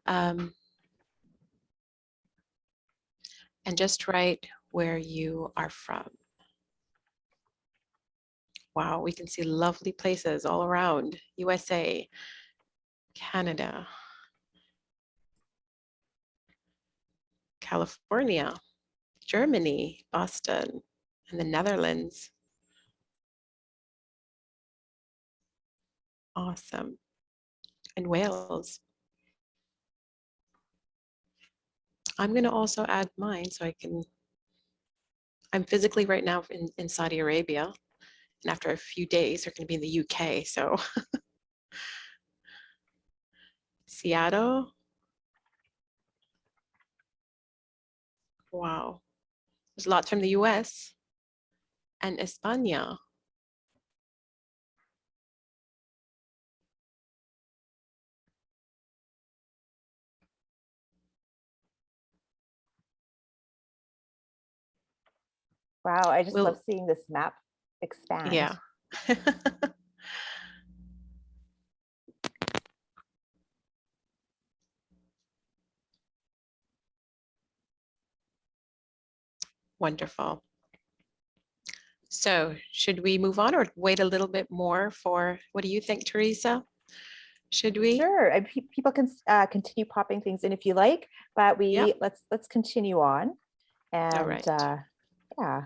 And just write where you are from. Wow, we can see lovely places all around. USA, Canada, California, Germany, Boston, and the Netherlands. Awesome. And Wales. I'm going to also add mine so I can, I'm physically right now in Saudi Arabia, and after a few days they're going to be in the UK, so Seattle. Wow. There's lots from the US and España. Wow, I just love seeing this map expand. Yeah. Wonderful. So should we move on or wait a little bit more for, what do you think, Teresa? Should we? Sure, and people can continue popping things in if you like, but let's continue on. And all right. Yeah.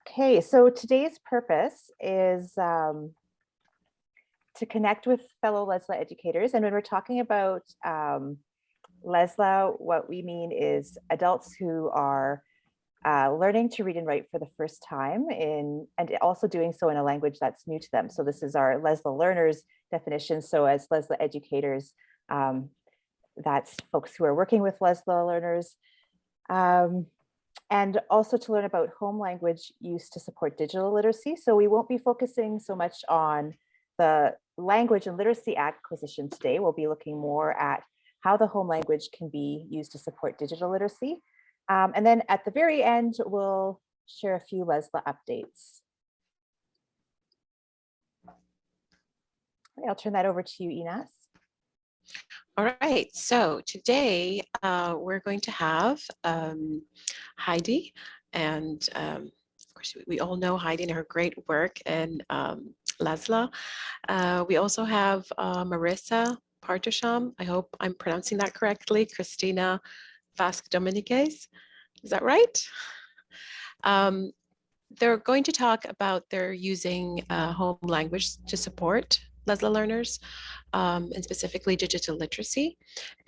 Okay, so today's purpose is to connect with fellow LESLLA educators. And when we're talking about LESLLA, what we mean is adults who are learning to read and write for the first time and also doing so in a language that's new to them. So this is our LESLLA learners definition. So as LESLLA educators, that's folks who are working with LESLLA learners. And also to learn about home language use to support digital literacy. So we won't be focusing so much on the language and literacy acquisition today. We'll be looking more at how the home language can be used to support digital literacy. And then at the very end, we'll share a few LESLLA updates. I'll turn that over to you, Ines. All right, so today we're going to have Heide, and of course we all know Heide and her great work in LESLLA. We also have Marisa Parshotam, I hope I'm pronouncing that correctly, Cristina Vasquez, is that right? They're going to talk about their using home language to support LESLLA learners, and specifically digital literacy.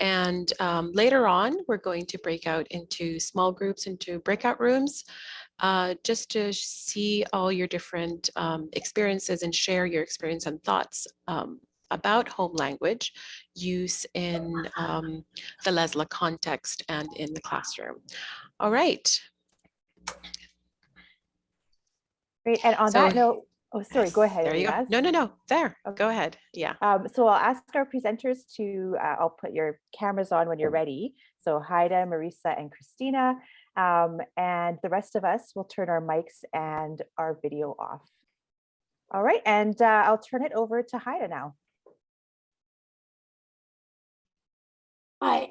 And later on, we're going to break out into small groups, into breakout rooms, just to see all your different experiences and share your experience and thoughts about home language use in the LESLLA context and in the classroom. All right. Great, and on that note, oh, sorry, yes, go ahead. There you go. No, there, okay. Go ahead, yeah. So I'll ask our presenters to, I'll put your cameras on when you're ready. So Heide, Marisa, and Cristina, and the rest of us will turn our mics and our video off. All right, and I'll turn it over to Heide now.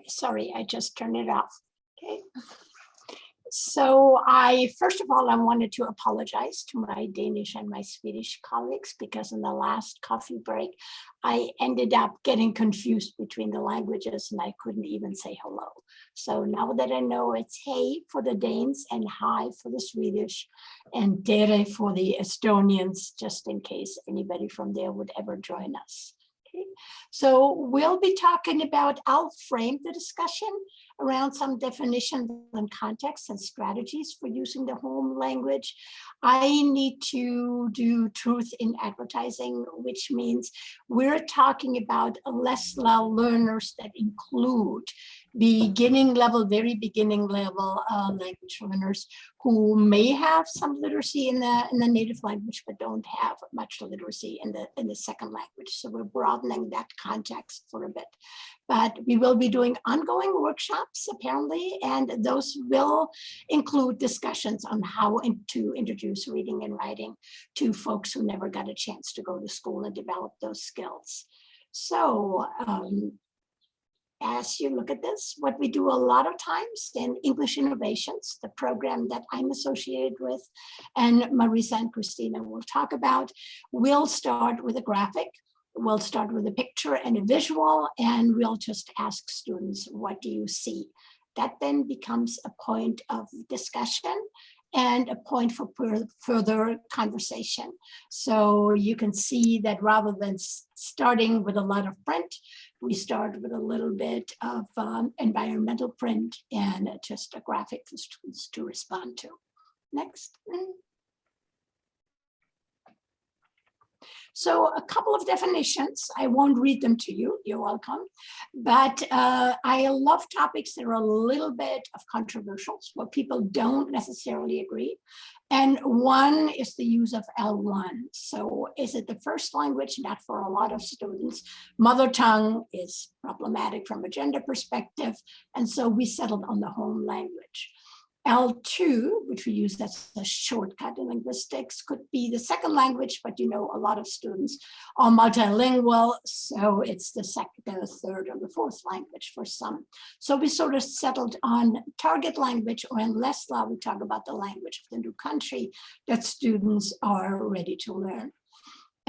Sorry, I just turned it off. Okay. So first of all, I wanted to apologize to my Danish and my Swedish colleagues, because in the last coffee break, I ended up getting confused between the languages and I couldn't even say hello. So now that I know it's hey for the Danes and hi for the Swedish and tere for the Estonians, just in case anybody from there would ever join us. Okay. So we'll be talking about, I'll frame the discussion around some definitions and context and strategies for using the home language. I need to do truth in advertising, which means we're talking about LESLLA learners that include beginning level, very beginning level language learners who may have some literacy in the native language, but don't have much literacy in the second language. So we're broadening that context for a bit. But we will be doing ongoing workshops, apparently, and those will include discussions on how to introduce reading and writing to folks who never got a chance to go to school and develop those skills. So as you look at this, what we do a lot of times in English Innovations, the program that I'm associated with, and Marisa and Cristina will talk about, we'll start with a graphic. We'll start with a picture and a visual, and we'll just ask students, what do you see? That then becomes a point of discussion and a point for further conversation. So you can see that rather than starting with a lot of print, we start with a little bit of environmental print and just a graphic for students to respond to. Next. So a couple of definitions, I won't read them to you, you're welcome. But I love topics that are a little bit of controversial, where people don't necessarily agree. And one is the use of L1. So is it the first language? Not for a lot of students. Mother tongue is problematic from a gender perspective. And so we settled on the home language. L2, which we use as a shortcut in linguistics, could be the second language, but you know, a lot of students are multilingual, so it's the second, the third, or the fourth language for some. So we sort of settled on target language, or in LESLLA, we talk about the language of the new country that students are ready to learn.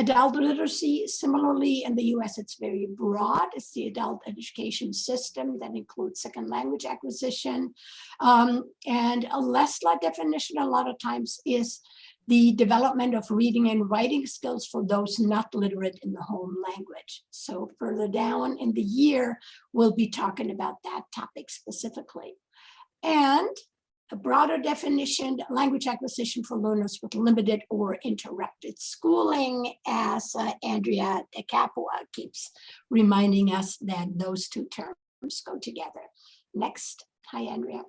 Adult literacy, similarly, in the US, it's very broad. It's the adult education system that includes second language acquisition. And a LESLLA definition a lot of times is the development of reading and writing skills for those not literate in the home language. So further down in the year, we'll be talking about that topic specifically. And a broader definition, language acquisition for learners with limited or interrupted schooling, as Andrea De Capua keeps reminding us that those two terms go together. Next. Hi, Andrea.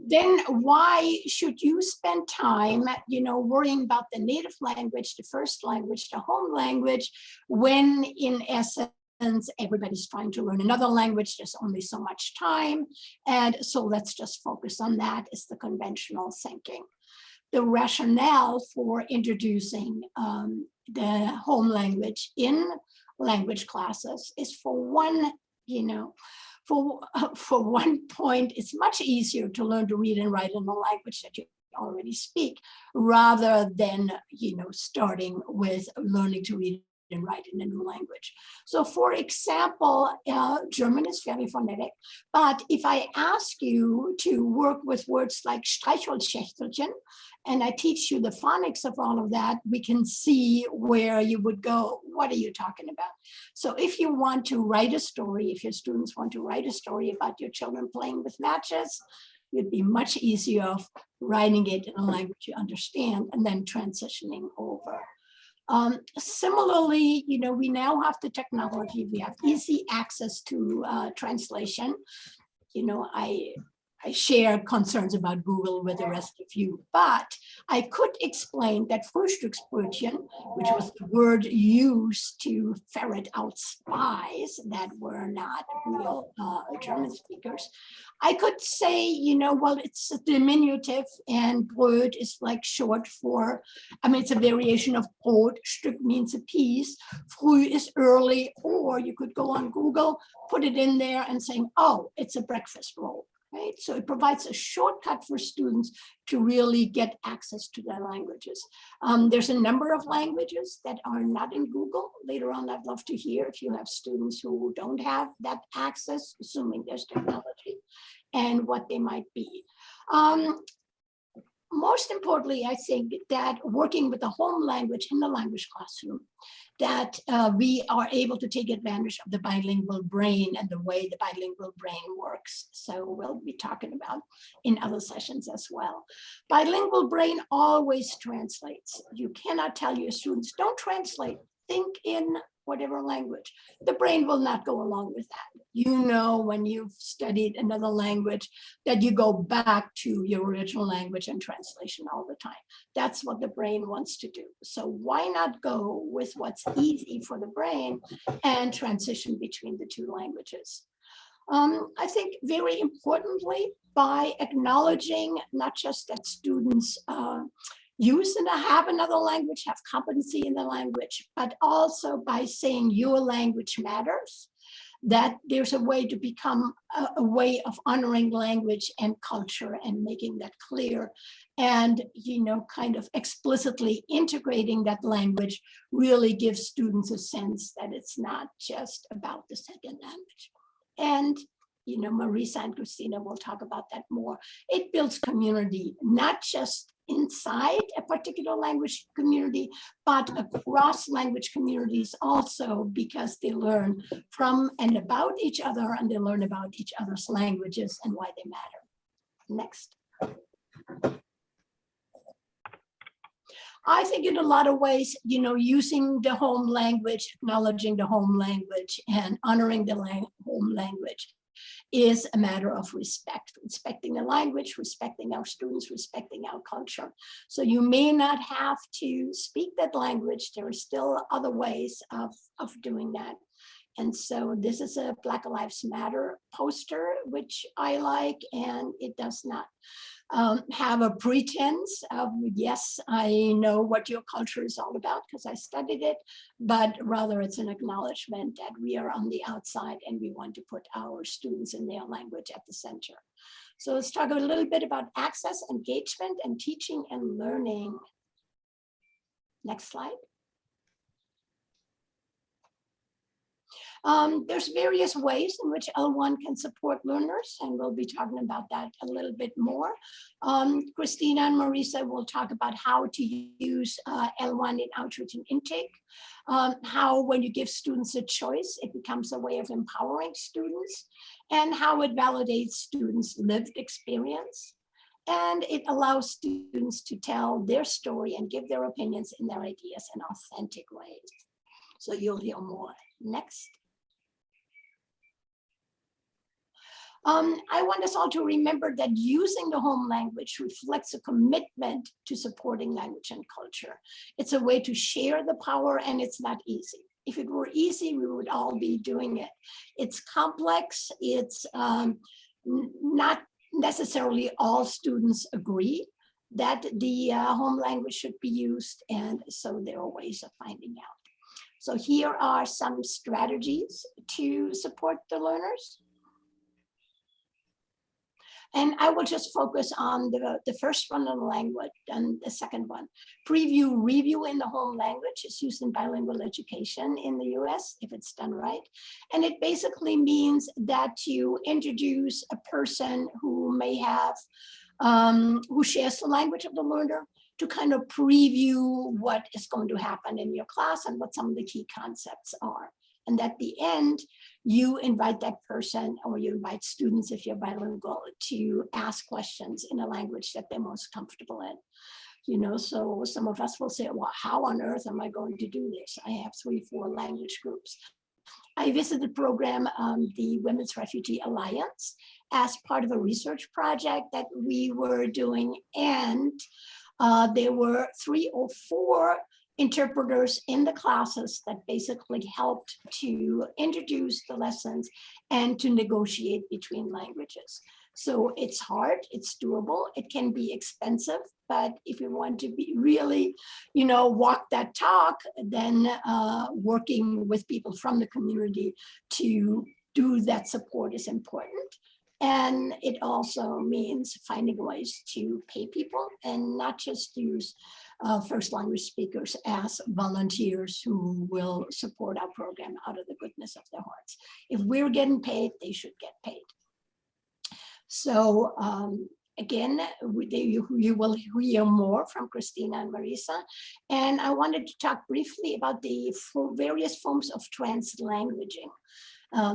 Then why should you spend time, you know, worrying about the native language, the first language, the home language, when in essence, everybody's trying to learn another language, there's only so much time. And so let's just focus on that, is the conventional thinking. The rationale for introducing the home language in language classes is, for one, you know, for one point, it's much easier to learn to read and write in a language that you already speak, rather than, you know, starting with learning to read and write in a new language. So for example, German is very phonetic, but if I ask you to work with words like Streichholzschächtelchen, and I teach you the phonics of all of that, we can see where you would go, what are you talking about? So if you want to write a story, if your students want to write a story about your children playing with matches, it'd be much easier of writing it in a language you understand and then transitioning over. Similarly, you know, we now have the technology, we have easy access to translation. You know, I share concerns about Google with the rest of you, but I could explain that Frühstücksbrötchen, which was the word used to ferret out spies that were not real German speakers, I could say, you know, well, it's a diminutive, and Brot is like short for, I mean, it's a variation of Brot. Stück means a piece. Früh is early, or you could go on Google, put it in there and saying, oh, it's a breakfast roll. Right? So it provides a shortcut for students to really get access to their languages. There's a number of languages that are not in Google. Later on, I'd love to hear if you have students who don't have that access, assuming there's technology, and what they might be. Most importantly, I think that working with the home language in the language classroom, that we are able to take advantage of the bilingual brain and the way the bilingual brain works. So we'll be talking about in other sessions as well. Bilingual brain always translates. You cannot tell your students, don't translate, think in whatever language. The brain will not go along with that. You know, when you've studied another language, that you go back to your original language and translation all the time. That's what the brain wants to do. So why not go with what's easy for the brain and transition between the two languages? I think very importantly, by acknowledging not just that students use and have another language, have competency in the language, but also by saying your language matters. that there's a way to become a way of honoring language and culture and making that clear, and kind of explicitly integrating that language really gives students a sense that it's not just about the second language. And Marisa and Cristina will talk about that more. It builds community, not just inside a particular language community, but across language communities also, because they learn from and about each other, and they learn about each other's languages and why they matter. Next. I think in a lot of ways, using the home language, acknowledging the home language, and honoring the home language is a matter of respect, respecting the language, respecting our students, respecting our culture. So you may not have to speak that language. There are still other ways of doing that. And so this is a Black Lives Matter poster, which I like, and it does not have a pretense of, yes, I know what your culture is all about because I studied it, but rather it's an acknowledgement that we are on the outside and we want to put our students in their language at the center. So let's talk a little bit about access, engagement, and teaching and learning. Next slide. There's various ways in which L1 can support learners, and we'll be talking about that a little bit more. Cristina and Marisa will talk about how to use L1 in outreach and intake, how when you give students a choice, it becomes a way of empowering students, and how it validates students' lived experience. And it allows students to tell their story and give their opinions and their ideas in authentic ways. So you'll hear more. Next. I want us all to remember that using the home language reflects a commitment to supporting language and culture. It's a way to share the power, and it's not easy. If it were easy, we would all be doing it. It's complex. It's not necessarily all students agree that the home language should be used, and so there are ways of finding out. So here are some strategies to support the learners. And I will just focus on the first one on language and the second one. Preview, review in the home language is used in bilingual education in the US, if it's done right. And it basically means that you introduce a person who may have, who shares the language of the learner, to kind of preview what is going to happen in your class and what some of the key concepts are. And at the end, you invite that person, or you invite students, if you're bilingual, to ask questions in a language that they're most comfortable in. So some of us will say, well, how on earth am I going to do this? I have 3-4 language groups. I visited the program, the Women's Refugee Alliance, as part of a research project that we were doing, and there were 3 or 4 interpreters in the classes that basically helped to introduce the lessons and to negotiate between languages. So it's hard, it's doable, it can be expensive, but if you want to be really, walk that talk, then working with people from the community to do that support is important. And it also means finding ways to pay people and not just use first language speakers as volunteers who will support our program out of the goodness of their hearts. If we're getting paid, they should get paid. So again, you will hear more from Cristina and Marisa. And I wanted to talk briefly about the various forms of translanguaging.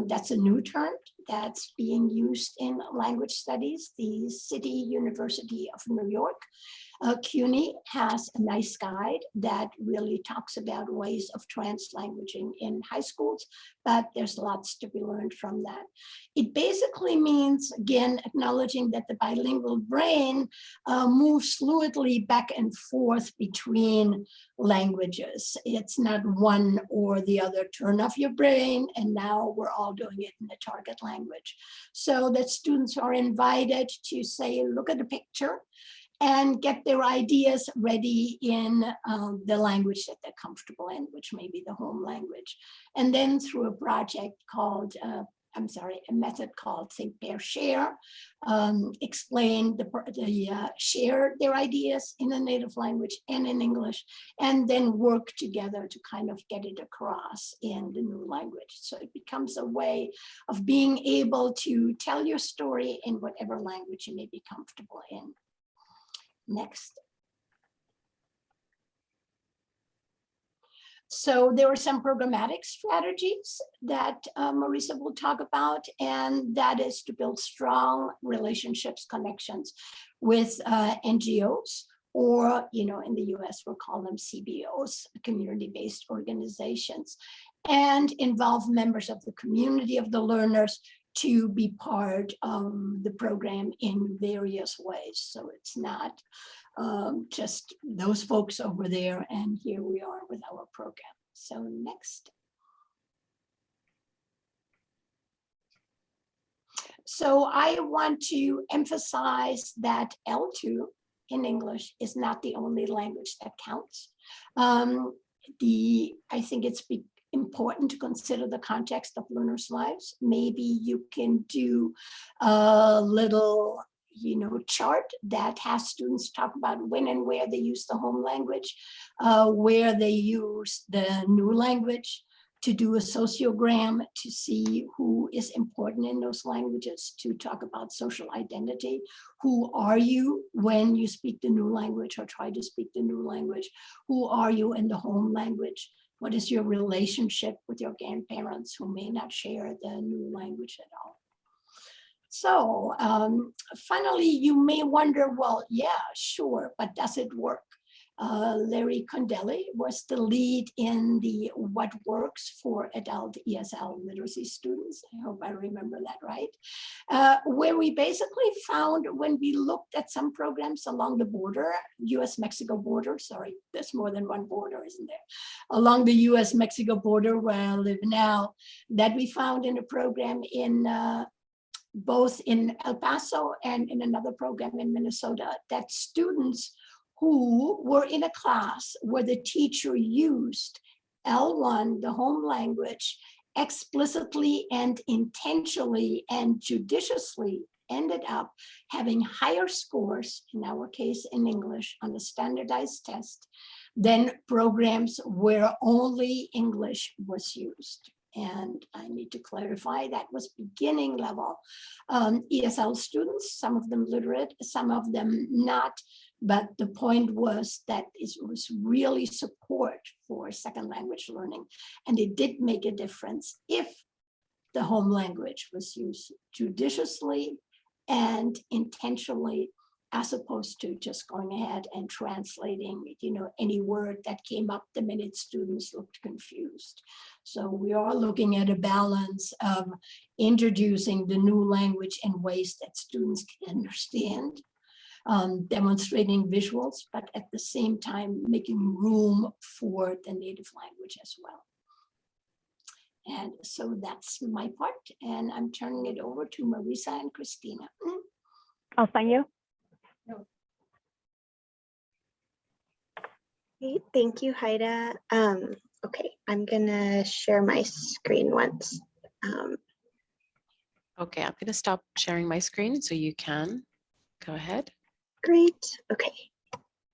That's a new term that's being used in language studies. The City University of New York, CUNY, has a nice guide that really talks about ways of translanguaging in high schools, but there's lots to be learned from that. It basically means, again, acknowledging that the bilingual brain moves fluidly back and forth between languages. It's not one or the other. Turn off your brain, and now we're all doing it in the target language. So that students are invited to say, look at the picture and get their ideas ready in the language that they're comfortable in, which may be the home language. And then through a project called, a method called Think, Pair, Share, explain share their ideas in a native language and in English, and then work together to kind of get it across in the new language. So it becomes a way of being able to tell your story in whatever language you may be comfortable in. Next. So there are some programmatic strategies that Marisa will talk about, and that is to build strong relationships, connections with NGOs, or, in the US, we'll call them CBOs, community-based organizations, and involve members of the community of the learners to be part of the program in various ways. So it's not just those folks over there, and here we are with our program. So next. So I want to emphasize that L2 in English is not the only language that counts. I think it's important to consider the context of learners' lives. Maybe you can do a little chart that has students talk about when and where they use the home language, where they use the new language, to do a sociogram to see who is important in those languages, to talk about social identity. Who are you when you speak the new language or try to speak the new language? Who are you in the home language? What is your relationship with your grandparents who may not share the new language at all? So finally, you may wonder, well, yeah, sure, but does it work? Larry Condelli was the lead in the What Works for Adult ESL Literacy Students. I hope I remember that right. Where we basically found, when we looked at some programs along the border, US-Mexico border, sorry, there's more than one border, isn't there? Along the US-Mexico border where I live now, that we found in a program in both in El Paso and in another program in Minnesota, that students who were in a class where the teacher used L1, the home language, explicitly and intentionally and judiciously, ended up having higher scores, in our case in English, on a standardized test than programs where only English was used. And I need to clarify that was beginning level ESL students, some of them literate, some of them not. But the point was that it was really support for second language learning. And it did make a difference if the home language was used judiciously and intentionally, as opposed to just going ahead and translating, any word that came up the minute students looked confused. So we are looking at a balance of introducing the new language in ways that students can understand, demonstrating visuals, but at the same time making room for the native language as well. And so that's my part, and I'm turning it over to Marisa and Cristina. Oh, thank you. Great, thank you, Heide. Okay, I'm gonna share my screen once. Okay, I'm going to stop sharing my screen so you can go ahead. Great, okay.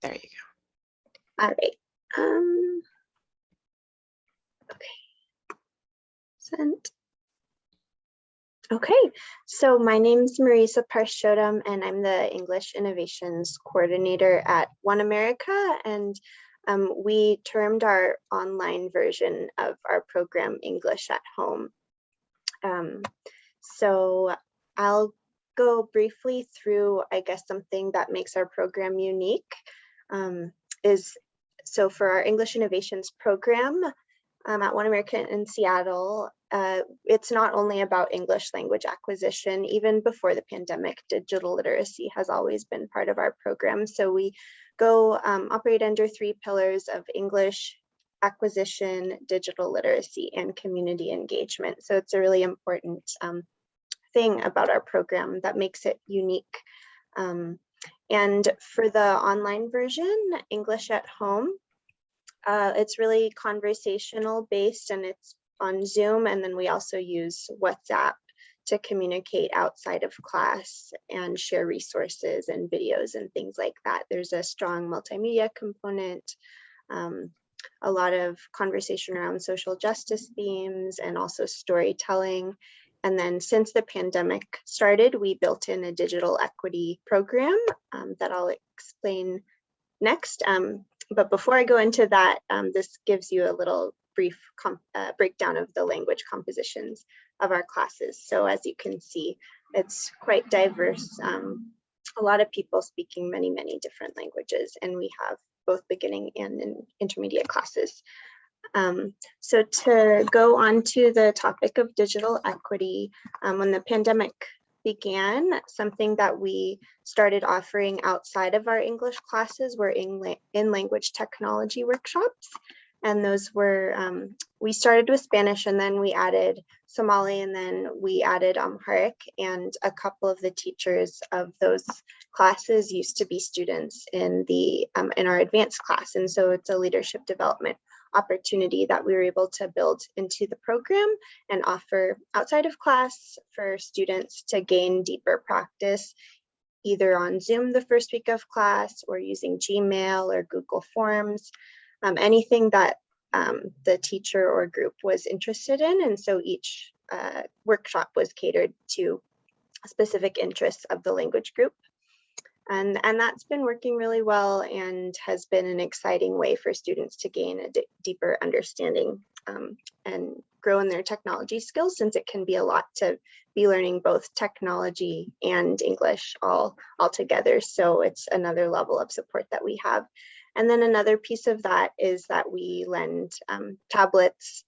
There you go. All right. Okay. Sent. Okay, so my name is Marisa Parshotam, and I'm the English Innovations Coordinator at One America, and we termed our online version of our program English at Home. So I'll go briefly through, I guess, something that makes our program unique. So for our English Innovations program at One America in Seattle, it's not only about English language acquisition. Even before the pandemic, digital literacy has always been part of our program. So we go operate under 3 pillars of English acquisition, digital literacy, and community engagement. So it's a really important thing about our program that makes it unique. And for the online version, English at Home, it's really conversational based, and it's on Zoom. And then we also use WhatsApp to communicate outside of class and share resources and videos and things like that. There's a strong multimedia component, a lot of conversation around social justice themes and also storytelling. And then since the pandemic started, we built in a digital equity program that I'll explain next. But before I go into that, this gives you a little brief breakdown of the language compositions of our classes. So as you can see, it's quite diverse. A lot of people speaking many, many different languages, and we have both beginning and intermediate classes. So to go on to the topic of digital equity, when the pandemic began, something that we started offering outside of our English classes were in-language technology workshops. And those were, we started with Spanish, and then we added Somali, and then we added Amharic, and a couple of the teachers of those classes used to be students in our advanced class. And so it's a leadership development opportunity that we were able to build into the program and offer outside of class for students to gain deeper practice, either on Zoom the first week of class or using Gmail or Google Forms, anything that the teacher or group was interested in. And so each workshop was catered to specific interests of the language group. And that's been working really well and has been an exciting way for students to gain a deeper understanding and grow in their technology skills, since it can be a lot to be learning both technology and English all together. So it's another level of support that we have. And then another piece of that is that we lend tablets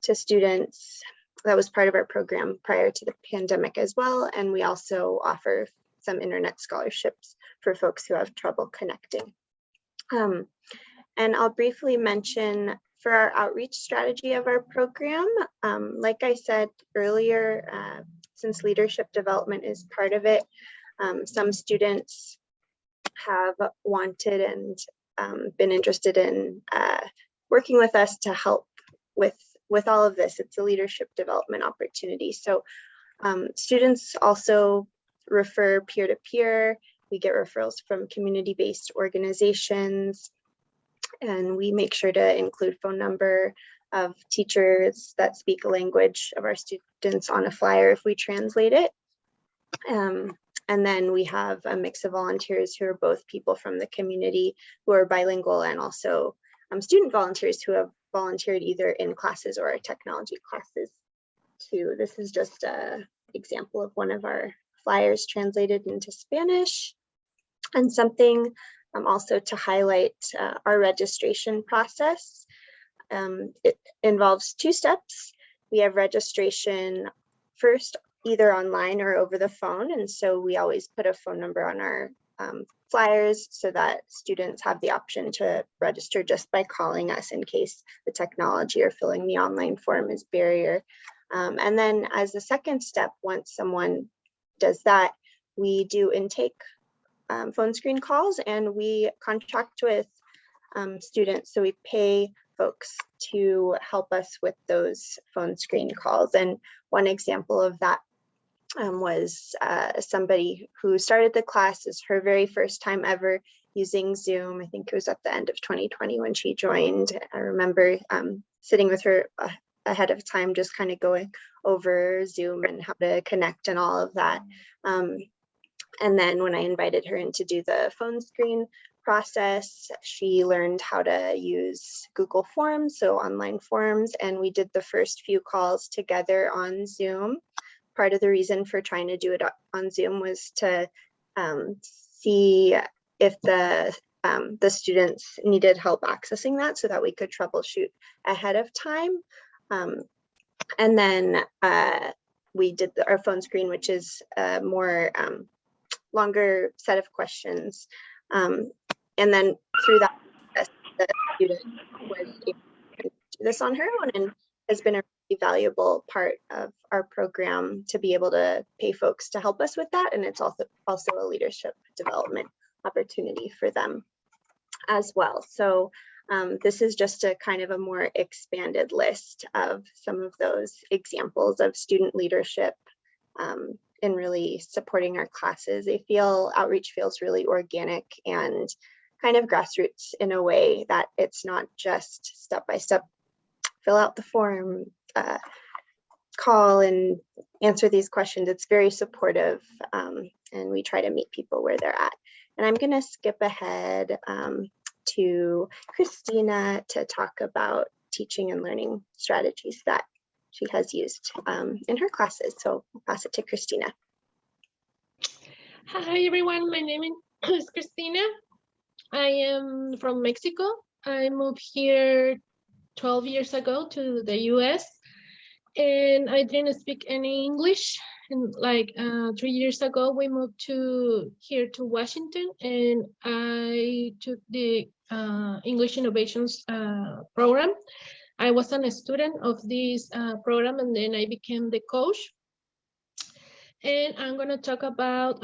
to students. That was part of our program prior to the pandemic as well. And we also offer some internet scholarships for folks who have trouble connecting. And I'll briefly mention for our outreach strategy of our program, like I said earlier, since leadership development is part of it, some students have wanted and been interested in working with us to help with all of this. It's a leadership development opportunity. So students also refer peer-to-peer. We get referrals from community-based organizations, and we make sure to include phone number of teachers that speak a language of our students on a flyer if we translate it. And then we have a mix of volunteers who are both people from the community who are bilingual, and also student volunteers who have volunteered either in classes or our technology classes too. This is just an example of one of our flyers translated into Spanish. And something also to highlight our registration process. It involves 2 steps. We have registration first, either online or over the phone. And so we always put a phone number on our flyers so that students have the option to register just by calling us in case the technology or filling the online form is barrier. And then as a second step, once someone does that, we do intake phone screen calls, and we contract with students. So we pay folks to help us with those phone screen calls. And one example of that was somebody who started the class. Is her very first time ever using Zoom. I think it was at the end of 2020 when she joined. I remember sitting with her ahead of time, just kind of going over Zoom and how to connect and all of that. And then when I invited her in to do the phone screen process, she learned how to use Google Forms, so online forms, and we did the first few calls together on Zoom. Part of the reason for trying to do it on Zoom was to see if the students needed help accessing that, so that we could troubleshoot ahead of time. And then we did our phone screen, which is a more longer set of questions. And then through that, the student was able to do this on her own, and has been a really valuable part of our program to be able to pay folks to help us with that. And it's also a leadership development opportunity for them as well. So this is just a kind of a more expanded list of some of those examples of student leadership in really supporting our classes. I feel outreach feels really organic and kind of grassroots in a way that it's not just step-by-step, fill out the form, call and answer these questions. It's very supportive, and we try to meet people where they're at. And I'm gonna skip ahead to Cristina to talk about teaching and learning strategies that she has used in her classes. So I'll pass it to Cristina. Hi everyone, my name is Cristina. I am from Mexico. I moved here 12 years ago to the US, and I didn't speak any English. And like 3 years ago, we moved here to Washington, and I took the English Innovations program. I was a student of this program, and then I became the coach. And I'm going to talk about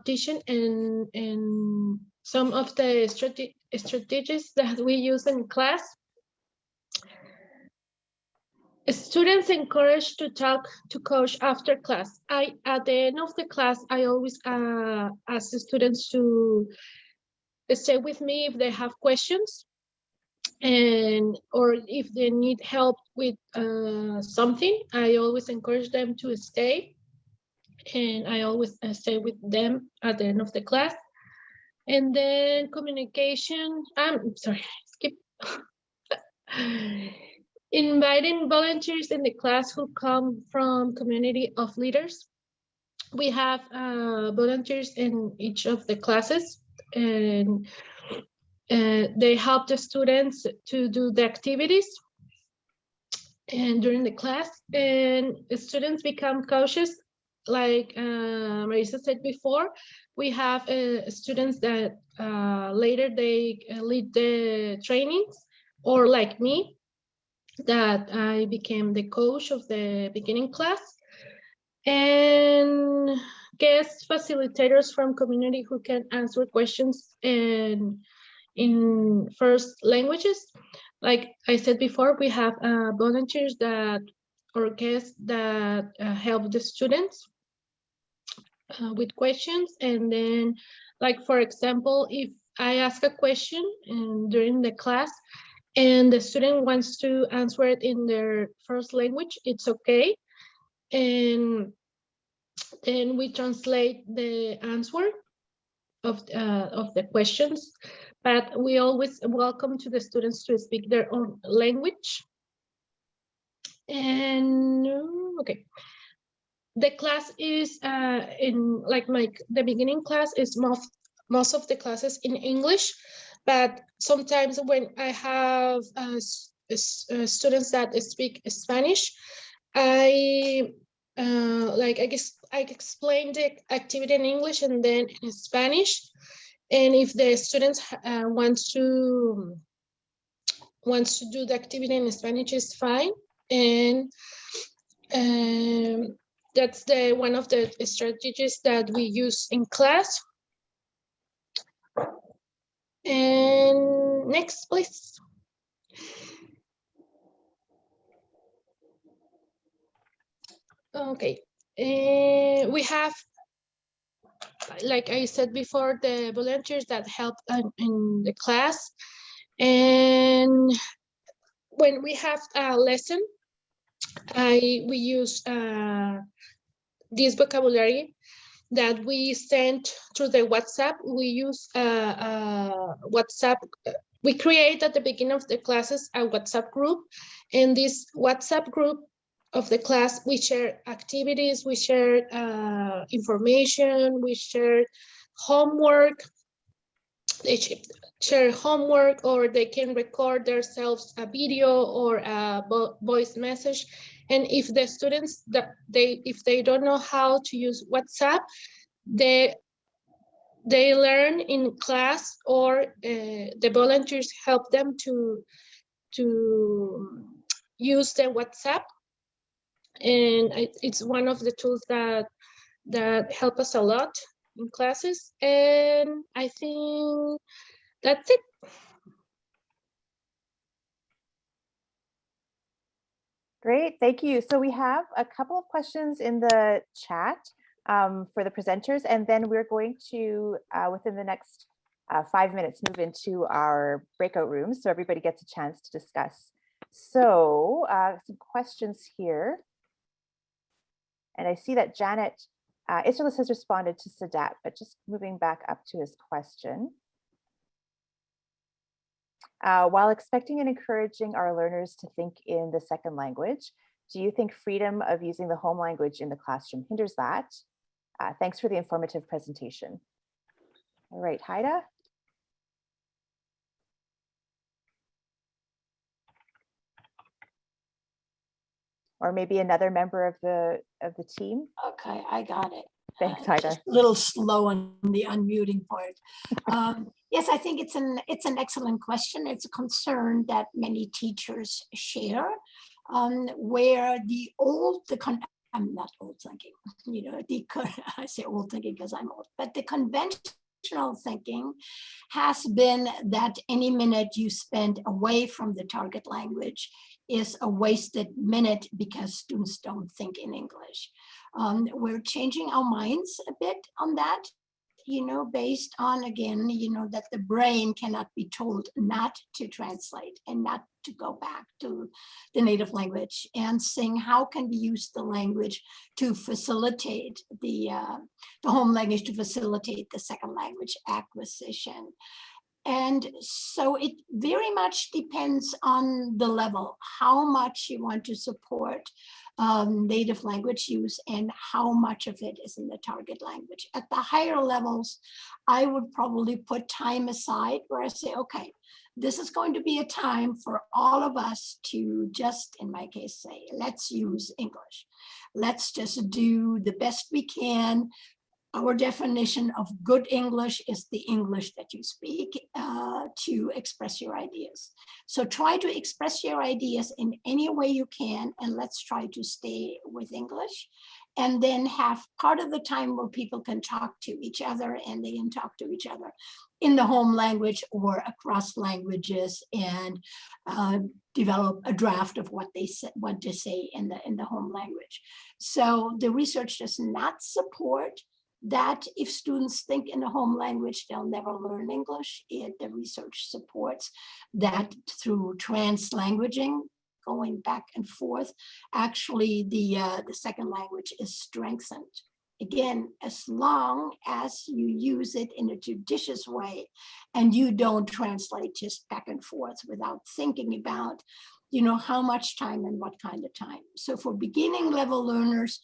teaching and some of the strategies that we use in class. Students encouraged to talk to coach after class. At the end of the class, I always ask the students to stay with me if they have questions, or if they need help with something. I always encourage them to stay, and I always stay with them at the end of the class. And then communication. I'm sorry, skip. Inviting volunteers in the class who come from community of leaders. We have volunteers in each of the classes, and they help the students to do the activities and during the class, and the students become coaches. Like Marisa said before, we have students that later they lead the trainings, or like me, that I became the coach of the beginning class, and guest facilitators from community who can answer questions in first languages. Like I said before, we have volunteers or guests that help the students with questions. And then, like for example, if I ask a question during the class, and the student wants to answer it in their first language, it's okay. And then we translate the answer of the questions, but we always welcome to the students to speak their own language. And okay, the class is the beginning class is most of the classes in English. But sometimes when I have students that speak Spanish, I explain the activity in English and then in Spanish. And if the students wants to do the activity in Spanish, is fine. And that's one of the strategies that we use in class. And next, please. Okay, we have, like I said before, the volunteers that help in the class. And when we have a lesson, we use this vocabulary that we send through the WhatsApp. We use WhatsApp. We create at the beginning of the classes a WhatsApp group. And this WhatsApp group of the class, we share activities, we share information, we share homework. They share homework, or they can record themselves a video or a voice message. And if the students if they don't know how to use WhatsApp, they learn in class, or the volunteers help them to use the WhatsApp. And it's one of the tools that help us a lot. in classes, and I think that's it. Great, thank you. So we have a couple of questions in the chat for the presenters, and then we're going to, within the next 5 minutes, move into our breakout rooms so everybody gets a chance to discuss. So some questions here. And I see that Janet Isserlis has responded to Sadat, but just moving back up to his question. While expecting and encouraging our learners to think in the second language, do you think freedom of using the home language in the classroom hinders that? Thanks for the informative presentation. All right, Heide. Or maybe another member of the team. Okay, I got it. Thanks, Heide. Just a little slow on the unmuting part. Yes, I think it's an excellent question. It's a concern that many teachers share, where I'm not old thinking, I say old thinking because I'm old, but the conventional thinking has been that any minute you spend away from the target language is a wasted minute because students don't think in English. We're changing our minds a bit on that, based on, again, that the brain cannot be told not to translate and not to go back to the native language, and saying how can we use the language to facilitate the home language, to facilitate the second language acquisition. And so it very much depends on the level, how much you want to support native language use and how much of it is in the target language. At the higher levels, I would probably put time aside where I say, okay, this is going to be a time for all of us to just, in my case, say, let's use English. Let's just do the best we can. Our definition of good English is the English that you speak to express your ideas. So try to express your ideas in any way you can, and let's try to stay with English. And then have part of the time where people can talk to each other, and they can talk to each other in the home language or across languages, and develop a draft of what they want to say in the home language. So the research does not support that if students think in a home language, they'll never learn English. The research supports that through translanguaging, going back and forth, actually the second language is strengthened. Again, as long as you use it in a judicious way and you don't translate just back and forth without thinking about how much time and what kind of time. So for beginning level learners,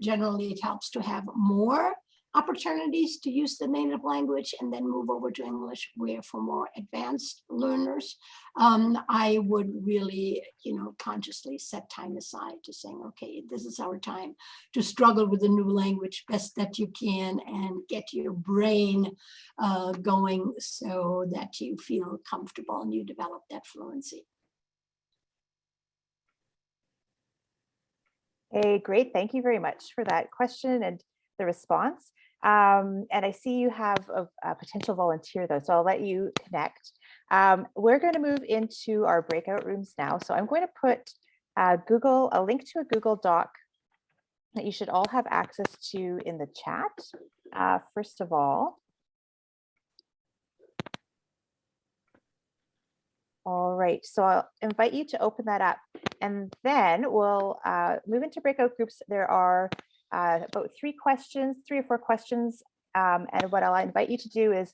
generally it helps to have more opportunities to use the native language and then move over to English, where for more advanced learners, I would really, consciously set time aside to saying, okay, this is our time to struggle with a new language best that you can and get your brain going so that you feel comfortable and you develop that fluency. Hey, great. Thank you very much for that question and the response. And I see you have a potential volunteer though, so I'll let you connect. We're going to move into our breakout rooms now. So I'm going to put a link to a Google Doc that you should all have access to in the chat. First of all. All right, so I'll invite you to open that up, and then we'll move into breakout groups. There are about 3 or 4 questions, and what I'll invite you to do is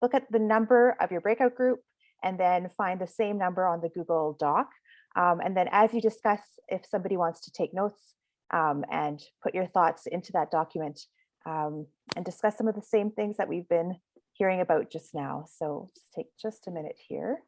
look at the number of your breakout group and then find the same number on the Google Doc. And then as you discuss, if somebody wants to take notes and put your thoughts into that document and discuss some of the same things that we've been hearing about just now. So just take just a minute here.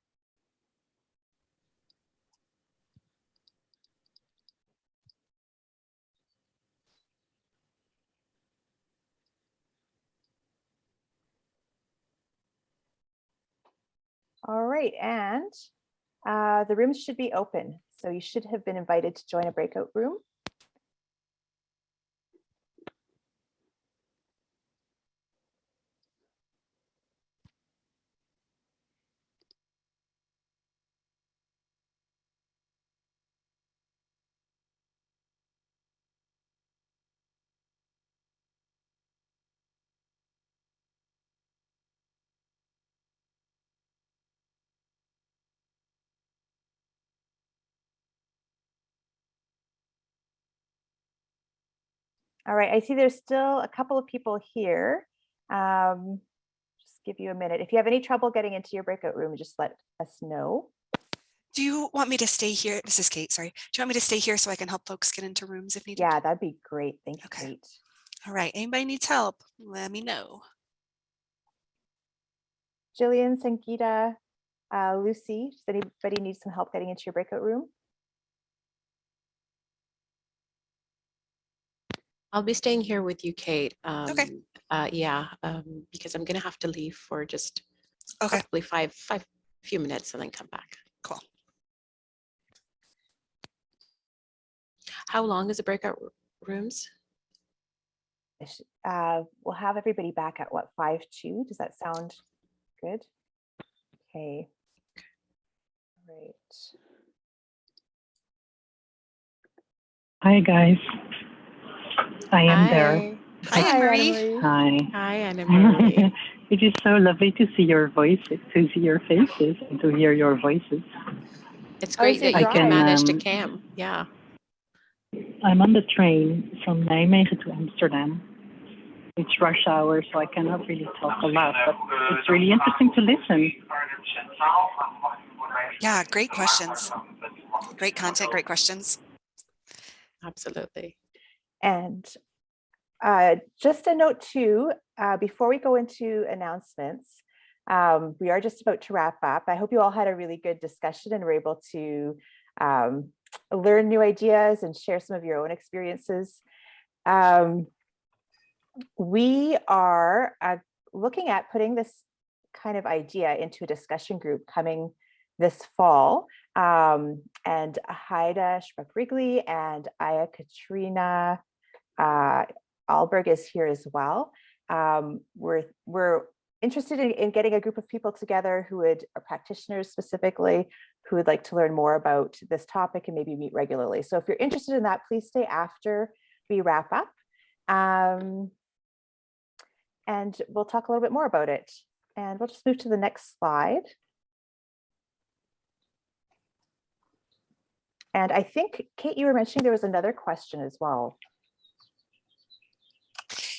All right, and the rooms should be open. So you should have been invited to join a breakout room. All right, I see there's still a couple of people here. Just give you a minute. If you have any trouble getting into your breakout room, just let us know. Do you want me to stay here? This is Kate, sorry. Do you want me to stay here so I can help folks get into rooms if needed? Yeah, that'd be great. Thank you, Okay. Kate. All right, anybody needs help, let me know. Jillian, Sangeeta, Lucy, does anybody need some help getting into your breakout room? I'll be staying here with you, Kate. Okay. Yeah, because I'm gonna have to leave for just Okay, probably few minutes and then come back. cool. How long is the breakout rooms? We'll have everybody back at what, 5:02? Does that sound good? Okay. Great. Hi, guys. I am there. Hi, Hi, Anne-Marie. Hi. Hi, Anna Marie. It is so lovely to see your voices, to see your faces, and to hear your voices. It's How was great your that you can drive? manage to cam. Yeah. I'm on the train from Nijmegen to Amsterdam. It's rush hour, so I cannot really talk a lot, but it's really interesting to listen. Yeah, great questions. Great content, great questions. Absolutely. And just a note too, before we go into announcements, we are just about to wrap up. I hope you all had a really good discussion and were able to learn new ideas and share some of your own experiences. We are looking at putting this kind of idea into a discussion group coming this fall. And Heide Spruck Wrigley and Aya Katrina Alberg is here as well. We're interested in getting a group of people together who are practitioners specifically, who would like to learn more about this topic and maybe meet regularly. So if you're interested in that, please stay after we wrap up. And we'll talk a little bit more about it. And we'll just move to the next slide. And I think, Kate, you were mentioning there was another question as well.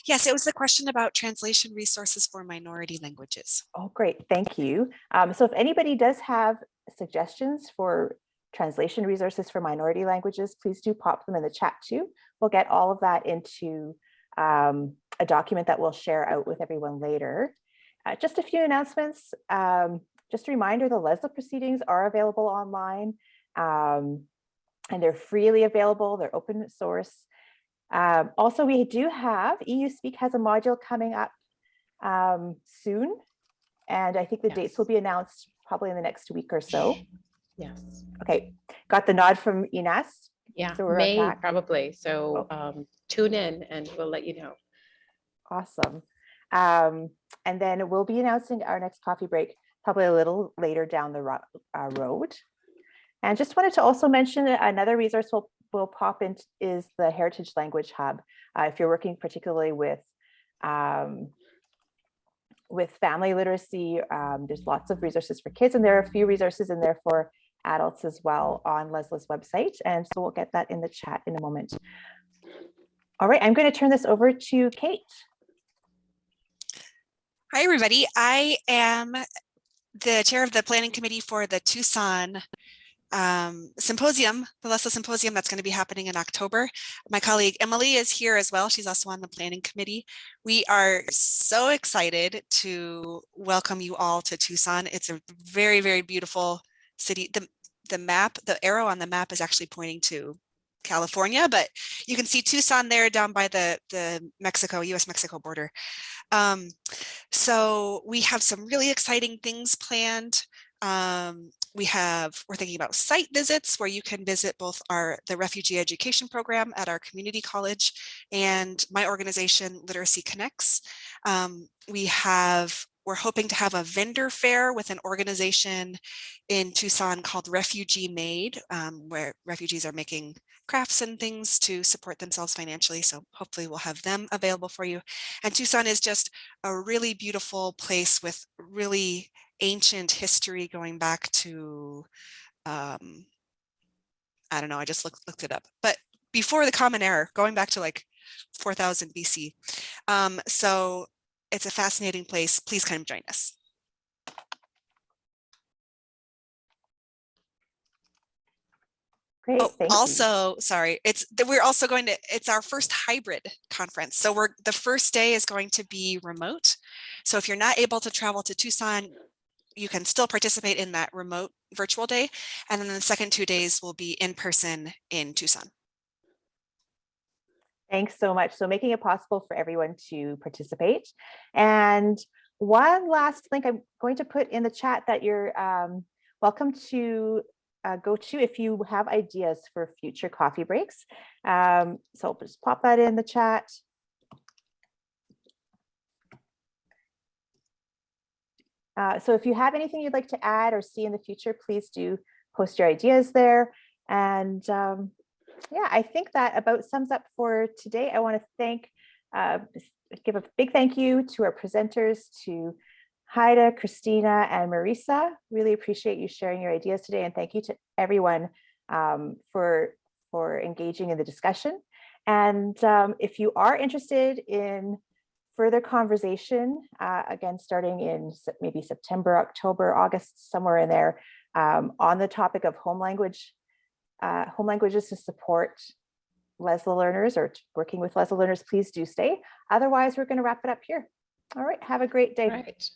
Yes, it was the question about translation resources for minority languages. Oh, great. Thank you. So if anybody does have suggestions for translation resources for minority languages, please do pop them in the chat too. We'll get all of that into a document that we'll share out with everyone later. Just a few announcements. Just a reminder, the LESLLA proceedings are available online and they're freely available. They're open source. Also, we do have EU Speak has a module coming up soon. And I think the dates will be announced probably in the next week or so. Yes. Okay, got the nod from Ines. Yeah, So we're on May track. probably. So tune in and we'll let you know. Awesome. And then we'll be announcing our next coffee break probably a little later down the road. And just wanted to also mention another resource we'll pop in is the Heritage Language Hub. If you're working particularly with family literacy, there's lots of resources for kids, and there are a few resources in there for adults as well on LESLLA's website. And so we'll get that in the chat in a moment. All right, I'm going to turn this over to Kate. Hi, everybody. I am the chair of the planning committee for the Tucson symposium, the LESLLA symposium that's going to be happening in October. My colleague Emily is here as well. She's also on the planning committee. We are so excited to welcome you all to Tucson. It's a very, very beautiful city. The map, the arrow on the map is actually pointing to California, but you can see Tucson there down by the US-Mexico border. So we have some really exciting things planned. We're thinking about site visits where you can visit both the refugee education program at our community college and my organization Literacy Connects. We're hoping to have a vendor fair with an organization in Tucson called Refugee Made, where refugees are making crafts and things to support themselves financially. So hopefully we'll have them available for you. And Tucson is just a really beautiful place with really ancient history going back to, I don't know, I just looked it up. But before the Common Era, going back to like 4000 BC. So it's a fascinating place. Please come join us. Great, thank you. Also, sorry, we're also going to, it's our first hybrid conference. So the first day is going to be remote. So if you're not able to travel to Tucson, you can still participate in that remote virtual day. And then the second 2 days will be in person in Tucson. Thanks so much. So making it possible for everyone to participate. And one last link I'm going to put in the chat that you're welcome to go to if you have ideas for future coffee breaks. So I'll just pop that in the chat. So if you have anything you'd like to add or see in the future, please do post your ideas there. And yeah, I think that about sums up for today. I want to give a big thank you to our presenters, to Heide, Cristina, and Marisa. Really appreciate you sharing your ideas today. And thank you to everyone for engaging in the discussion. And if you are interested in further conversation, again, starting in maybe September, October, August, somewhere in there, on the topic of home languages to support LESLLA learners or working with LESLLA learners, please do stay. Otherwise, we're going to wrap it up here. All right, have a great day. Right.